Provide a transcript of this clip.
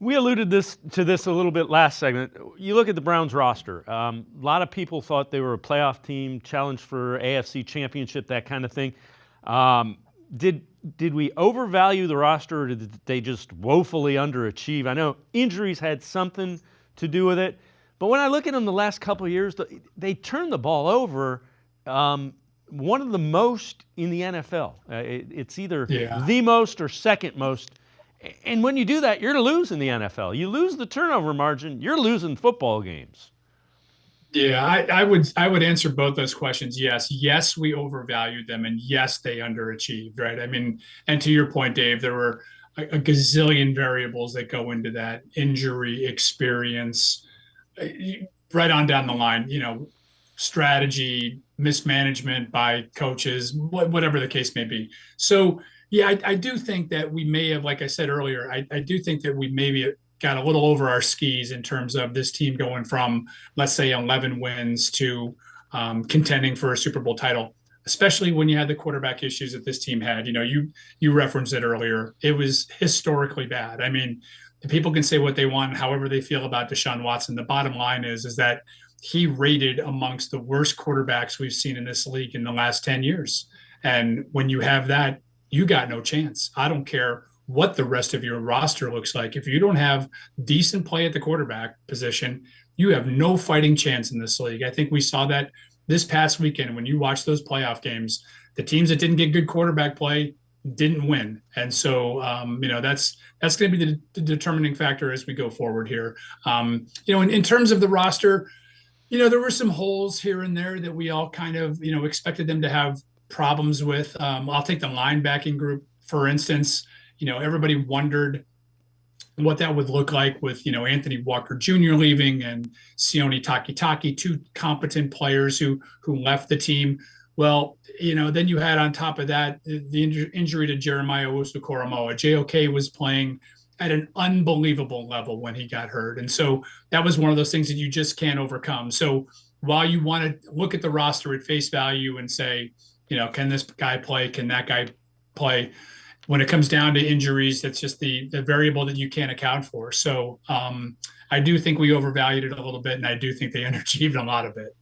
We alluded to this a little bit last segment. You look at the Browns roster. A lot of people thought they were a playoff team, challenged for AFC Championship, that kind of thing. Um, did we overvalue the roster, or did they just woefully underachieve? I know injuries had something to do with it, but when I look at them the last couple of years, they turned the ball over. One of the most in the NFL. It's either Yeah. the most or second most. And when you do that, you're going to lose in the NFL. You lose the turnover margin, you're losing football games. Yeah, I would answer both those questions. Yes, we overvalued them, and yes, they underachieved, right? I mean, and to your point, Dave, there were a gazillion variables that go into that: injury, experience, uh, right on down the line, strategy, mismanagement by coaches, whatever the case may be. So, yeah, I do think that we may have, like I said earlier, I do think that we maybe got a little over our skis in terms of this team going from, let's say, 11 wins to contending for a Super Bowl title. Especially when you had the quarterback issues that this team had. You referenced it earlier. It was historically bad. I mean, the people can say what they want, however they feel about Deshaun Watson. The bottom line is that he rated amongst the worst quarterbacks we've seen in this league in the last 10 years. And when you have that, you got no chance. I don't care what the rest of your roster looks like. If you don't have decent play at the quarterback position, you have no fighting chance in this league. I think we saw that this past weekend when you watch those playoff games. The teams that didn't get good quarterback play didn't win, and so that's going to be the determining factor as we go forward here. In terms of the roster, there were some holes here and there that we all kind of, expected them to have problems with. I'll take the linebacking group, for instance. Everybody wondered what that would look like with, Anthony Walker Jr. leaving and Sione Takitaki, two competent players who left the team. Well, then you had on top of that the injury to Jeremiah Owusu-Koramoah. JOK was playing at an unbelievable level when he got hurt. And so that was one of those things that you just can't overcome. So while you want to look at the roster at face value and say, can this guy play? Can that guy play? When it comes down to injuries, that's just the variable that you can't account for. So I do think we overvalued it a little bit, and I do think they underachieved a lot of it.